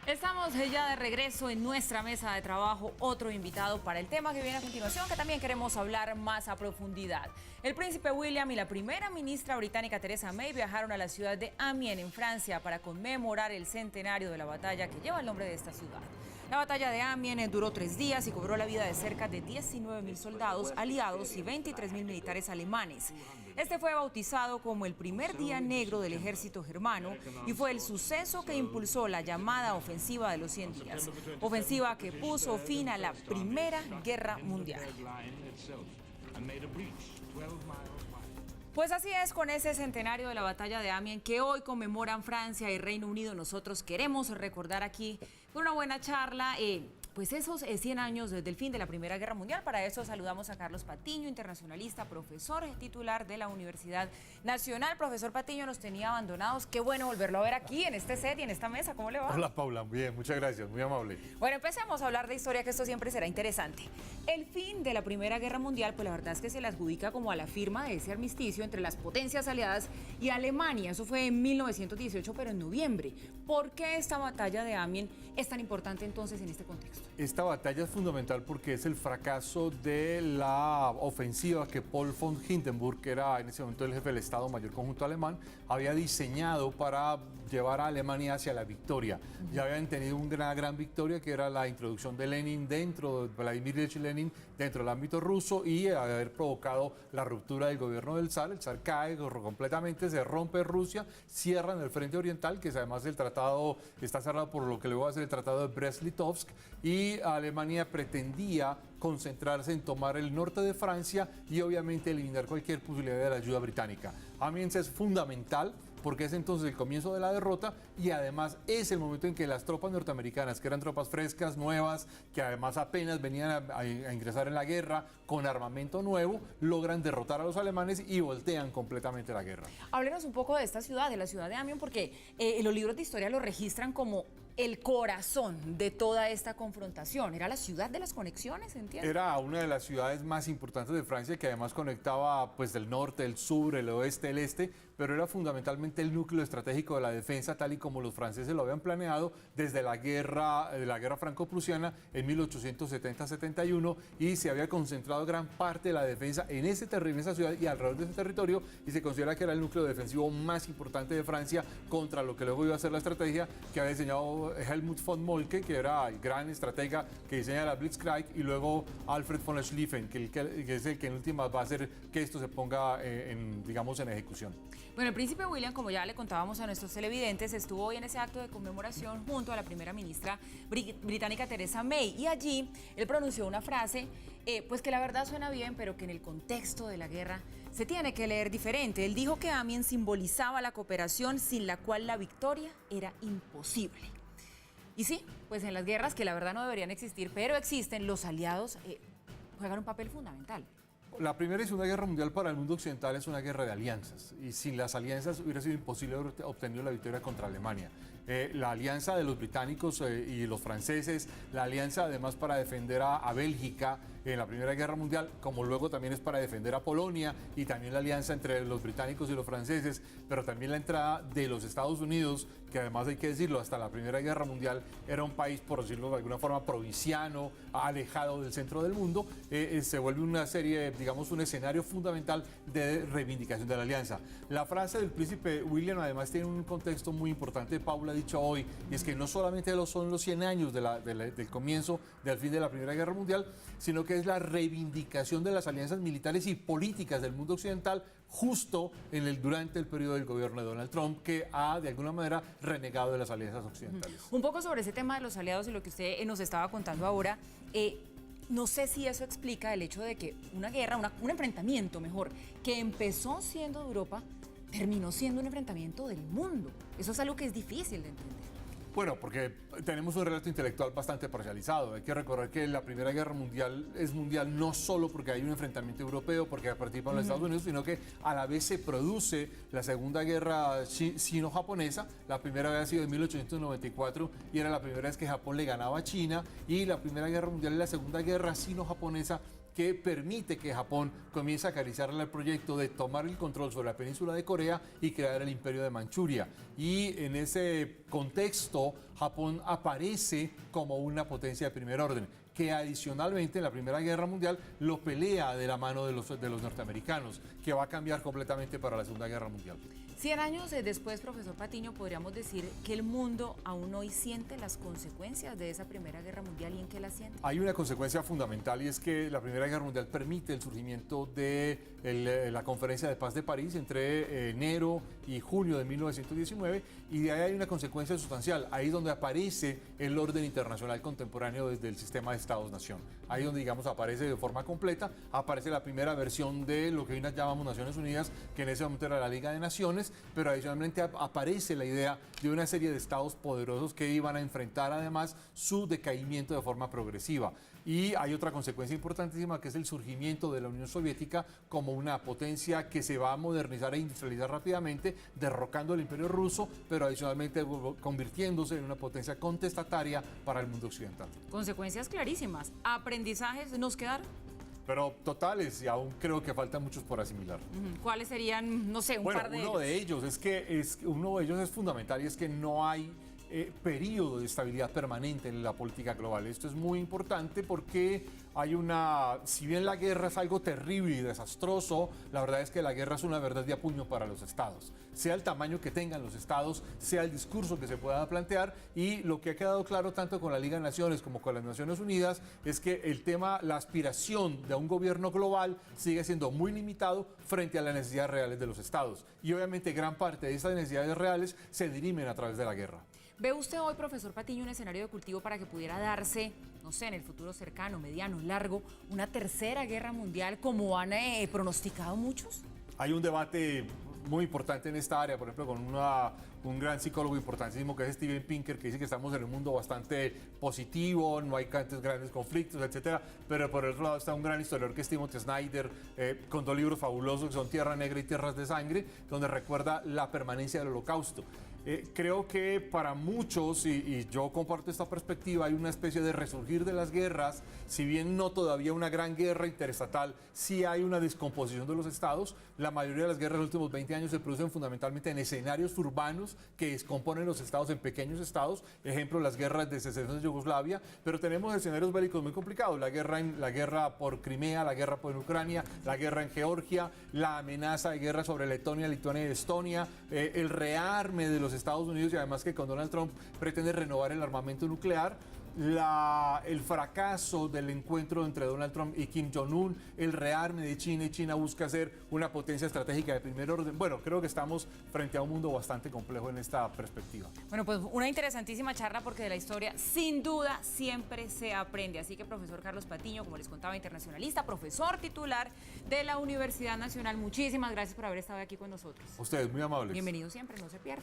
Estamos ya de regreso en nuestra mesa de trabajo, otro invitado para el tema que viene a continuación, que también queremos hablar más a profundidad. El príncipe William y la primera ministra británica Theresa May viajaron a la ciudad de Amiens, en Francia, para conmemorar el centenario de la batalla que lleva el nombre de esta ciudad. La batalla de Amiens duró 3 días y cobró la vida de cerca de 19.000 soldados aliados y 23.000 militares alemanes. Este fue bautizado como el primer día negro del ejército germano y fue el suceso que impulsó la llamada ofensiva de los 100 días, ofensiva que puso fin a la Primera Guerra Mundial. Pues así es, con ese centenario de la batalla de Amiens que hoy conmemoran Francia y Reino Unido, nosotros queremos recordar aquí con una buena charla pues esos 100 años desde el fin de la Primera Guerra Mundial. Para eso saludamos a Carlos Patiño, internacionalista, profesor titular de la Universidad Nacional. Profesor Patiño, nos tenía abandonados. Qué bueno volverlo a ver aquí en este set y en esta mesa. ¿Cómo le va? Hola, Paula. Bien, muchas gracias. Muy amable. Bueno, empecemos a hablar de historia, que esto siempre será interesante. El fin de la Primera Guerra Mundial, pues la verdad es que se le adjudica como a la firma de ese armisticio entre las potencias aliadas y Alemania. Eso fue en 1918, pero en noviembre. ¿Por qué esta batalla de Amiens es tan importante entonces en este contexto? Esta batalla es fundamental porque es el fracaso de la ofensiva que Paul von Hindenburg, que era en ese momento el jefe del Estado Mayor Conjunto Alemán, había diseñado para llevar a Alemania hacia la victoria. Ya habían tenido una gran victoria, que era la introducción de Lenin dentro, Vladimir Ilich Lenin, dentro del ámbito ruso, y haber provocado la ruptura del gobierno del zar. El zar cae completamente, se rompe Rusia, cierran el frente oriental, que es además el tratado, está cerrado por lo que luego va a ser el tratado de Brest-Litovsk, y Alemania pretendía concentrarse en tomar el norte de Francia y obviamente eliminar cualquier posibilidad de la ayuda británica. Amiens es fundamental porque es entonces el comienzo de la derrota y además es el momento en que las tropas norteamericanas, que eran tropas frescas, nuevas, que además apenas venían a ingresar en la guerra con armamento nuevo, logran derrotar a los alemanes y voltean completamente la guerra. Háblenos un poco de esta ciudad, de la ciudad de Amiens, porque los libros de historia lo registran como el corazón de toda esta confrontación. Era la ciudad de las conexiones, ¿entiendes? Era una de las ciudades más importantes de Francia, que además conectaba pues el norte, el sur, el oeste, el este, pero era fundamentalmente el núcleo estratégico de la defensa, tal y como los franceses lo habían planeado desde la guerra franco-prusiana en 1870-71, y se había concentrado gran parte de la defensa en esa ciudad y alrededor de ese territorio, y se considera que era el núcleo defensivo más importante de Francia contra lo que luego iba a ser la estrategia que había diseñado Helmut von Moltke, que era el gran estratega que diseña la Blitzkrieg, y luego Alfred von Schlieffen, que es el que en últimas va a hacer que esto se ponga en ejecución. Bueno, el príncipe William, como ya le contábamos a nuestros televidentes, estuvo hoy en ese acto de conmemoración junto a la primera ministra británica Theresa May, y allí él pronunció una frase pues que la verdad suena bien, pero que en el contexto de la guerra se tiene que leer diferente. Él dijo que Amiens simbolizaba la cooperación sin la cual la victoria era imposible. Y sí, pues en las guerras, que la verdad no deberían existir, pero existen, los aliados juegan un papel fundamental. La Primera y Segunda Guerra Mundial para el mundo occidental es una guerra de alianzas, y sin las alianzas hubiera sido imposible haber obtenido la victoria contra Alemania. La alianza de los británicos y los franceses, la alianza además para defender a Bélgica en la Primera Guerra Mundial, como luego también es para defender a Polonia, y también la alianza entre los británicos y los franceses, pero también la entrada de los Estados Unidos, que además hay que decirlo, hasta la Primera Guerra Mundial era un país, por decirlo de alguna forma, provinciano, alejado del centro del mundo, se vuelve una serie, digamos, un escenario fundamental de reivindicación de la alianza. La frase del príncipe William además tiene un contexto muy importante, Paula ha dicho hoy, y es que no solamente son los 100 años del comienzo, del fin de la Primera Guerra Mundial, sino que es la reivindicación de las alianzas militares y políticas del mundo occidental justo durante el periodo del gobierno de Donald Trump, que ha de alguna manera renegado de las alianzas occidentales. Un poco sobre ese tema de los aliados y lo que usted nos estaba contando ahora, no sé si eso explica el hecho de que una guerra, un enfrentamiento mejor, que empezó siendo de Europa, terminó siendo un enfrentamiento del mundo. Eso es algo que es difícil de entender. Bueno, porque tenemos un relato intelectual bastante parcializado. Hay que recordar que la Primera Guerra Mundial es mundial no solo porque hay un enfrentamiento europeo, porque participan los Estados Unidos, sino que a la vez se produce la Segunda Guerra sino-japonesa. La primera había sido en 1894 y era la primera vez que Japón le ganaba a China, y la Primera Guerra Mundial es la Segunda Guerra sino-japonesa que permite que Japón comience a acariciarle el proyecto de tomar el control sobre la península de Corea y crear el imperio de Manchuria. Y en ese contexto, Japón aparece como una potencia de primer orden, que adicionalmente en la Primera Guerra Mundial lo pelea de la mano de los norteamericanos, que va a cambiar completamente para la Segunda Guerra Mundial. 100 años después, profesor Patiño, podríamos decir que el mundo aún hoy siente las consecuencias de esa Primera Guerra Mundial. ¿Y en qué la siente? Hay una consecuencia fundamental y es que la Primera Guerra Mundial permite el surgimiento de la Conferencia de Paz de París entre enero y junio de 1919, y de ahí hay una consecuencia sustancial. Ahí es donde aparece el orden internacional contemporáneo desde el sistema de Estados-Nación. Ahí donde, digamos, aparece de forma completa, aparece la primera versión de lo que hoy llamamos Naciones Unidas, que en ese momento era la Liga de Naciones, pero adicionalmente aparece la idea de una serie de estados poderosos que iban a enfrentar además su decaimiento de forma progresiva. Y hay otra consecuencia importantísima, que es el surgimiento de la Unión Soviética como una potencia que se va a modernizar e industrializar rápidamente, derrocando el Imperio Ruso, pero adicionalmente convirtiéndose en una potencia contestataria para el mundo occidental. Consecuencias clarísimas. ¿Aprendizajes nos quedaron? Pero totales, y aún creo que faltan muchos por asimilar. ¿Cuáles serían, no sé, un par de ellos? Uno de ellos es fundamental, y es que no hay periodo de estabilidad permanente en la política global. Esto es muy importante porque si bien la guerra es algo terrible y desastroso, la verdad es que la guerra es una verdad de puño para los estados, sea el tamaño que tengan los estados, sea el discurso que se pueda plantear. Y lo que ha quedado claro tanto con la Liga de Naciones como con las Naciones Unidas es que la aspiración de un gobierno global sigue siendo muy limitado frente a las necesidades reales de los estados, y obviamente gran parte de esas necesidades reales se dirimen a través de la guerra. ¿Ve usted hoy, profesor Patiño, un escenario de cultivo para que pudiera darse, no sé, en el futuro cercano, mediano, largo, una tercera guerra mundial como han pronosticado muchos? Hay un debate muy importante en esta área, por ejemplo, con un gran psicólogo importantísimo que es Steven Pinker, que dice que estamos en un mundo bastante positivo, no hay grandes conflictos, etcétera. Pero por el otro lado está un gran historiador que es Timothy Snyder, con dos libros fabulosos que son Tierra Negra y Tierras de Sangre, donde recuerda la permanencia del Holocausto. Creo que para muchos, y yo comparto esta perspectiva, hay una especie de resurgir de las guerras. Si bien no todavía una gran guerra interestatal, sí hay una descomposición de los estados. La mayoría de las guerras de los últimos 20 años se producen fundamentalmente en escenarios urbanos que descomponen los estados en pequeños estados. Ejemplo, las guerras de secesión de Yugoslavia. Pero tenemos escenarios bélicos muy complicados: la guerra por Crimea, la guerra por Ucrania, la guerra en Georgia, la amenaza de guerra sobre Letonia, Lituania y Estonia, el rearme de los Estados Unidos, y además que con Donald Trump pretende renovar el armamento nuclear, el fracaso del encuentro entre Donald Trump y Kim Jong-un, el rearme de China, y China busca ser una potencia estratégica de primer orden. Bueno, creo que estamos frente a un mundo bastante complejo en esta perspectiva. Bueno, pues una interesantísima charla, porque de la historia sin duda siempre se aprende. Así que, profesor Carlos Patiño, como les contaba, internacionalista, profesor titular de la Universidad Nacional, muchísimas gracias por haber estado aquí con nosotros. Ustedes, muy amables. Bienvenido siempre, no se pierda.